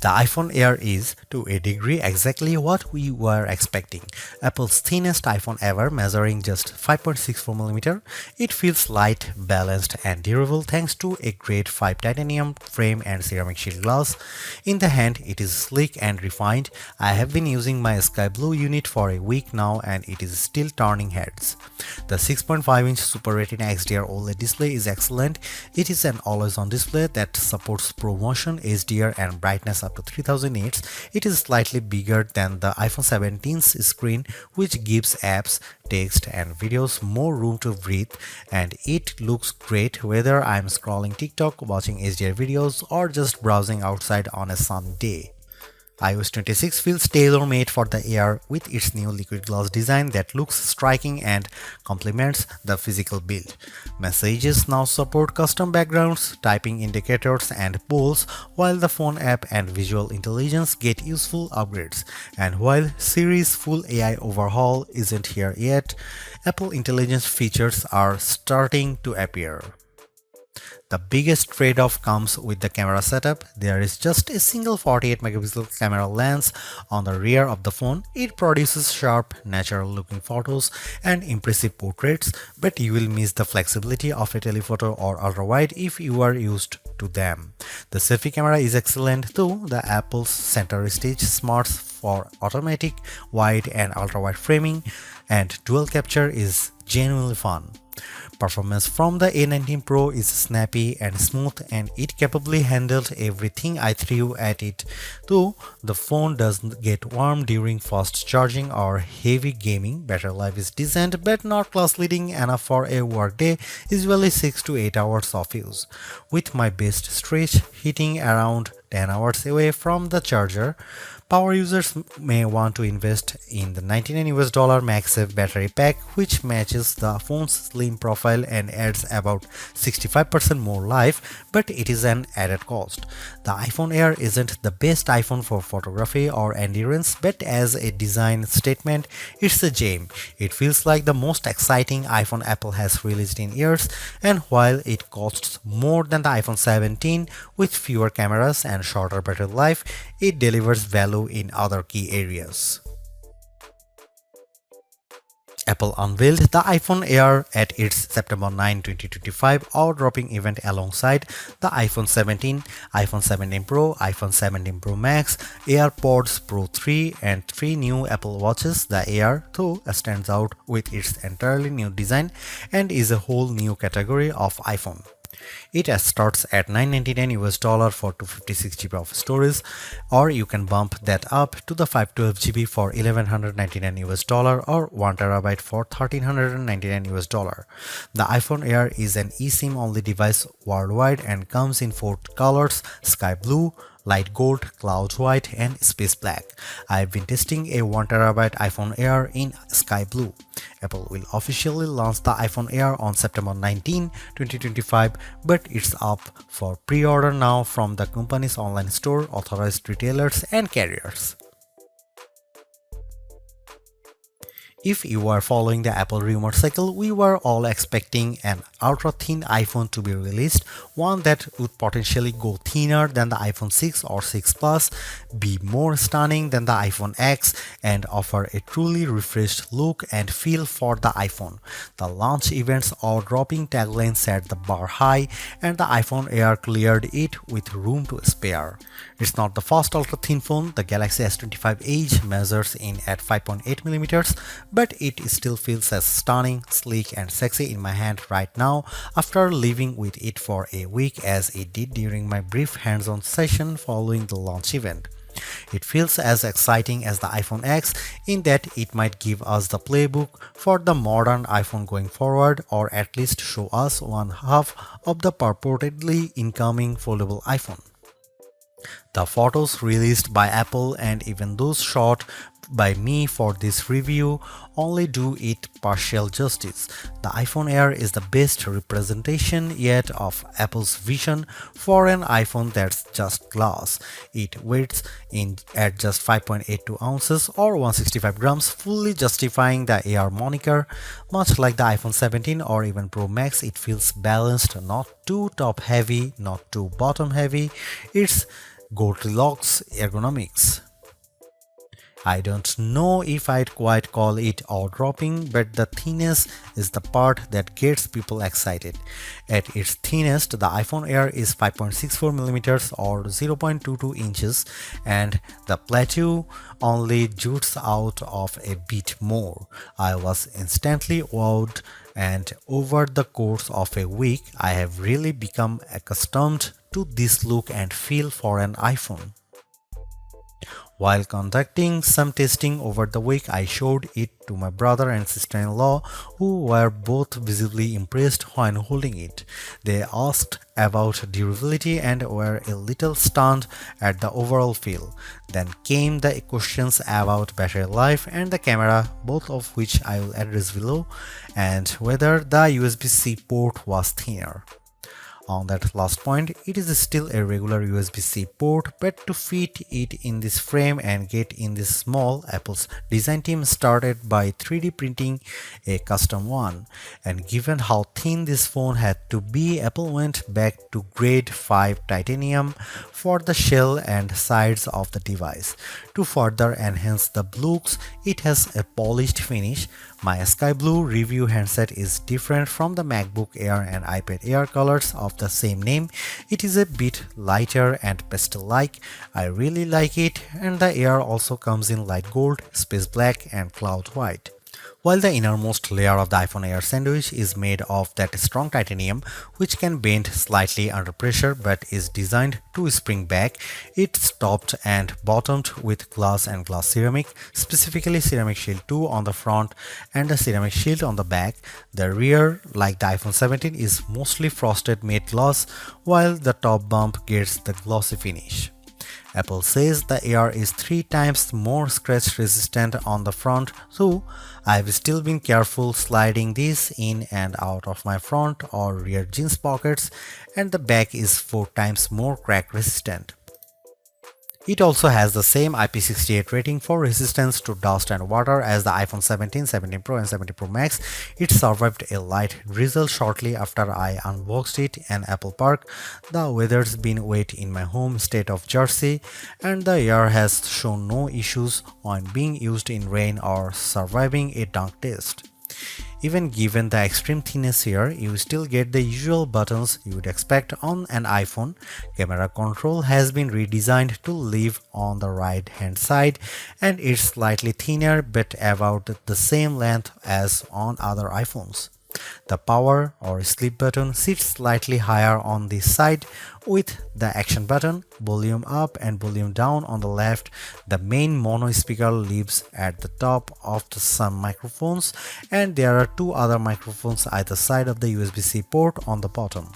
The iPhone Air is, to a degree, exactly what we were expecting. Apple's thinnest iPhone ever, measuring just 5.64mm. It feels light, balanced, and durable thanks to a grade 5 titanium frame and ceramic shield glass. In the hand, it is sleek and refined. I have been using my sky blue unit for a week now and it is still turning heads. The 6.5-inch Super Retina XDR OLED display is excellent. It is an always-on display that supports ProMotion, HDR, and brightness up to 3000 nits. It is slightly bigger than the iPhone 17's screen, which gives apps, text, and videos more room to breathe, and it looks great whether I'm scrolling TikTok, watching HDR videos, or just browsing outside on a sunny day. iOS 26 feels tailor-made for the Air with its new liquid glass design that looks striking and complements the physical build. Messages now support custom backgrounds, typing indicators, and polls, while the phone app and visual intelligence get useful upgrades. And while Siri's full AI overhaul isn't here yet, Apple Intelligence features are starting to appear. The biggest trade-off comes with the camera setup. There is just a single 48-megapixel camera lens on the rear of the phone. It produces sharp, natural-looking photos and impressive portraits, but you will miss the flexibility of a telephoto or ultra-wide if you are used to them. The selfie camera is excellent too. The Apple's center stage smarts for automatic, wide, and ultra-wide framing, and dual capture is genuinely fun. Performance from the A19 Pro is snappy and smooth, and it capably handled everything I threw at it, though the phone doesn't get warm during fast charging or heavy gaming. Battery life is decent but not class-leading enough for a workday, usually 6 to 8 hours of use, with my best stretch hitting around 10 hours away from the charger. Power users may want to invest in the $99 MagSafe battery pack, which matches the phone's slim profile and adds about 65% more life, but it is an added cost. The iPhone Air isn't the best iPhone for photography or endurance, but as a design statement, it's a gem. It feels like the most exciting iPhone Apple has released in years, and while it costs more than the iPhone 17 with fewer cameras and shorter battery life, it delivers value in other key areas. Apple unveiled the iPhone Air at its September 9, 2025 awe-dropping event alongside the iPhone 17, iPhone 17 Pro, iPhone 17 Pro Max, AirPods Pro 3, and 3 new Apple Watches. The Air, though, stands out with its entirely new design and is a whole new category of iPhone. It starts at $999 for 256 GB of storage, or you can bump that up to the 512 GB for $1,199 or 1 TB for $1,399. The iPhone Air is an eSIM only device worldwide and comes in 4 colors: sky blue, light gold, cloud white, and space black. I've been testing a 1 TB iPhone Air in sky blue. Apple will officially launch the iPhone Air on September 19, 2025, but it's up for pre-order now from the company's online store, authorized retailers, and carriers. If you are following the Apple rumor cycle, we were all expecting an ultra-thin iPhone to be released, one that would potentially go thinner than the iPhone 6 or 6 Plus, be more stunning than the iPhone X, and offer a truly refreshed look and feel for the iPhone. The launch event's awe-dropping tagline set the bar high, and the iPhone Air cleared it with room to spare. It's not the first ultra-thin phone. The Galaxy S25 Edge measures in at 5.8mm, but it still feels as stunning, sleek, and sexy in my hand right now after living with it for a week as it did during my brief hands-on session following the launch event. It feels as exciting as the iPhone X in that it might give us the playbook for the modern iPhone going forward, or at least show us one half of the purportedly incoming foldable iPhone. The photos released by Apple and even those shot by me for this review only do it partial justice. The iPhone Air is the best representation yet of Apple's vision for an iPhone that's just glass. It weighs in at just 5.82 ounces or 165 grams, fully justifying the Air moniker. Much like the iPhone 17 or even Pro Max, it feels balanced, not too top heavy, not too bottom heavy. It's Goldilocks ergonomics. I don't know if I'd quite call it eye-dropping, but the thinness is the part that gets people excited. At its thinnest, the iPhone Air is 5.64mm or 0.22 inches, and the plateau only jutes out of a bit more. I was instantly wowed, and over the course of a week, I have really become accustomed to this look and feel for an iPhone. While conducting some testing over the week, I showed it to my brother and sister-in-law, who were both visibly impressed when holding it. They asked about durability and were a little stunned at the overall feel. Then came the questions about battery life and the camera, both of which I will address below, and whether the USB-C port was thinner. On that last point, it is still a regular USB-C port, but to fit it in this frame and get in this small, Apple's design team started by 3D printing a custom one. And given how thin this phone had to be, Apple went back to grade 5 titanium for the shell and sides of the device. To further enhance the looks, it has a polished finish. My sky blue review handset is different from the MacBook Air and iPad Air colors of the same name. It is a bit lighter and pastel-like. I really like it, and the Air also comes in light gold, space black and cloud white. While the innermost layer of the iPhone Air sandwich is made of that strong titanium, which can bend slightly under pressure but is designed to spring back, it's topped and bottomed with glass and glass ceramic, specifically ceramic shield 2 on the front and a ceramic shield on the back. The rear, like the iPhone 17, is mostly frosted matte glass, while the top bump gets the glossy finish. Apple says the Air is 3 times more scratch resistant on the front, so I've still been careful sliding this in and out of my front or rear jeans pockets, and the back is 4 times more crack resistant. It also has the same IP68 rating for resistance to dust and water as the iPhone 17, 17 Pro and 17 Pro Max. It survived a light drizzle shortly after I unboxed it in Apple Park. The weather's been wet in my home state of Jersey, and the Air has shown no issues when being used in rain or surviving a dunk test. Even given the extreme thinness here, you still get the usual buttons you would expect on an iPhone. Camera control has been redesigned to live on the right hand side, and it's slightly thinner but about the same length as on other iPhones. The power or sleep button sits slightly higher on this side, with the action button, volume up and volume down on the left. The main mono speaker lives at the top of some microphones, and there are 2 other microphones either side of the USB-C port on the bottom.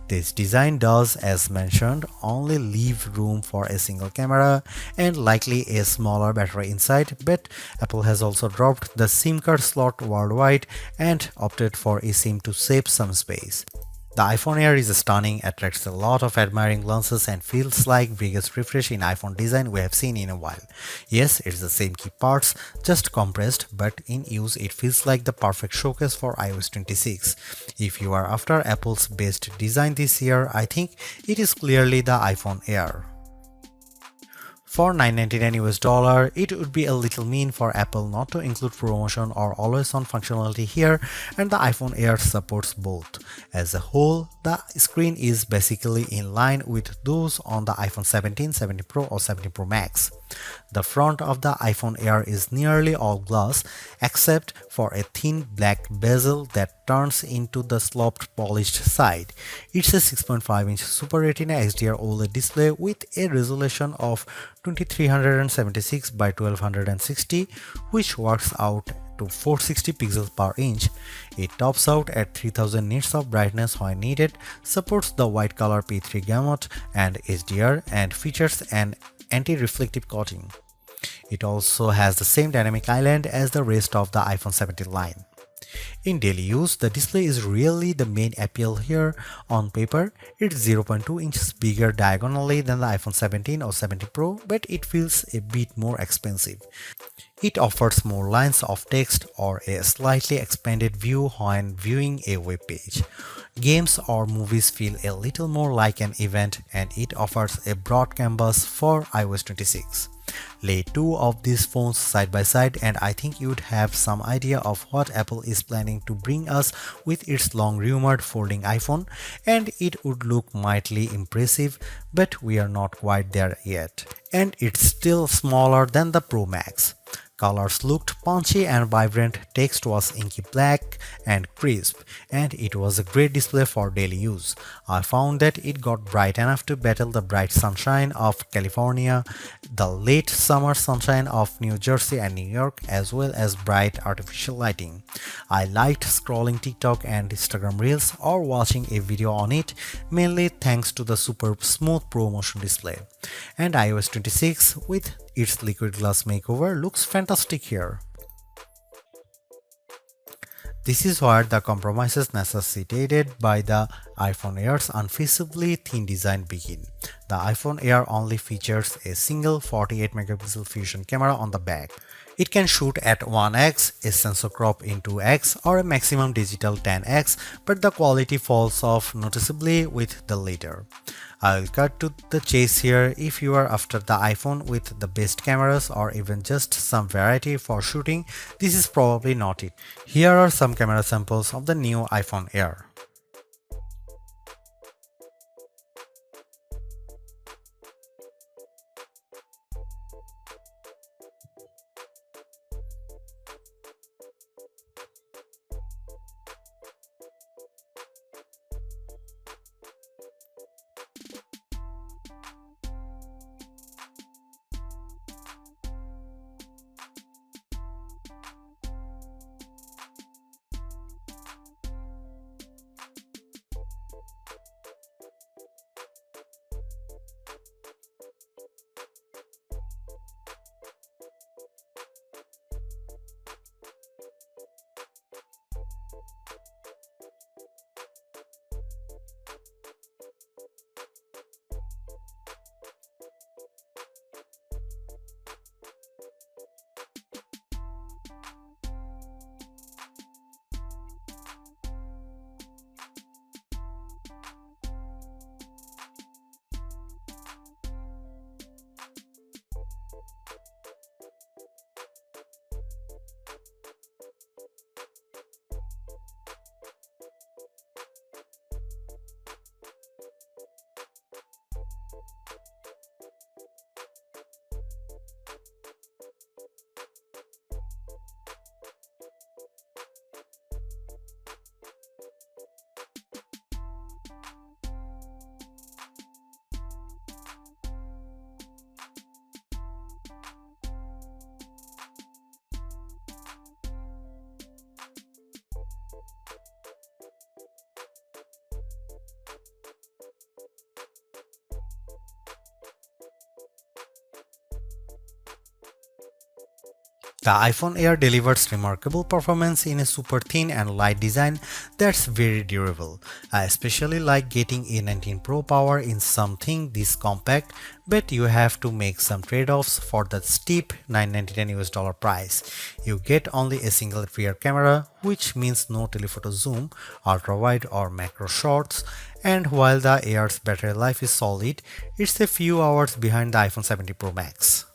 This design does, as mentioned, only leave room for a single camera and likely a smaller battery inside, but Apple has also dropped the SIM card slot worldwide and opted for eSIM to save some space. The iPhone Air is stunning, attracts a lot of admiring glances, and feels like biggest refresh in iPhone design we have seen in a while. Yes, it's the same key parts, just compressed, but in use it feels like the perfect showcase for iOS 26. If you are after Apple's best design this year, I think it is clearly the iPhone Air. For $999 US, it would be a little mean for Apple not to include promotion or always-on functionality here, and the iPhone Air supports both. As a whole, the screen is basically in line with those on the iPhone 17, 17 Pro or 17 Pro Max. The front of the iPhone Air is nearly all glass, except for a thin black bezel that turns into the sloped polished side. It's a 6.5-inch Super Retina XDR OLED display with a resolution of 2376 by 1260, which works out to 460 pixels per inch. It tops out at 3000 nits of brightness when needed, supports the white color P3 gamut and HDR, and features an anti-reflective coating. It also has the same dynamic island as the rest of the iPhone 17 line. In daily use, the display is really the main appeal here. On paper, it's 0.2 inches bigger diagonally than the iPhone 17 or 17 Pro, but it feels a bit more expensive. It offers more lines of text or a slightly expanded view when viewing a web page. Games or movies feel a little more like an event, and it offers a broad canvas for iOS 26. Lay two of these phones side by side and I think you'd have some idea of what Apple is planning to bring us with its long rumored folding iPhone, and it would look mightily impressive, but we are not quite there yet. And it's still smaller than the Pro Max. Colors looked punchy and vibrant, text was inky black and crisp, and it was a great display for daily use. I found that it got bright enough to battle the bright sunshine of California, the late summer sunshine of New Jersey and New York, as well as bright artificial lighting. I liked scrolling TikTok and Instagram Reels or watching a video on it, mainly thanks to the super smooth Pro Motion display. And iOS 26 with its liquid glass makeover looks fantastic here. This is where the compromises necessitated by the iPhone Air's unfeasibly thin design begin. The iPhone Air only features a single 48 megapixel fusion camera on the back. It can shoot at 1x, a sensor crop in 2x, or a maximum digital 10x, but the quality falls off noticeably with the latter. I'll cut to the chase here. If you are after the iPhone with the best cameras or even just some variety for shooting, this is probably not it. Here are some camera samples of the new iPhone Air. The iPhone Air delivers remarkable performance in a super thin and light design that's very durable. I especially like getting A19 Pro power in something this compact, but you have to make some trade-offs for the steep $999 price. You get only a single rear camera, which means no telephoto zoom, ultra-wide or macro shots, and while the Air's battery life is solid, it's a few hours behind the iPhone 70 Pro Max.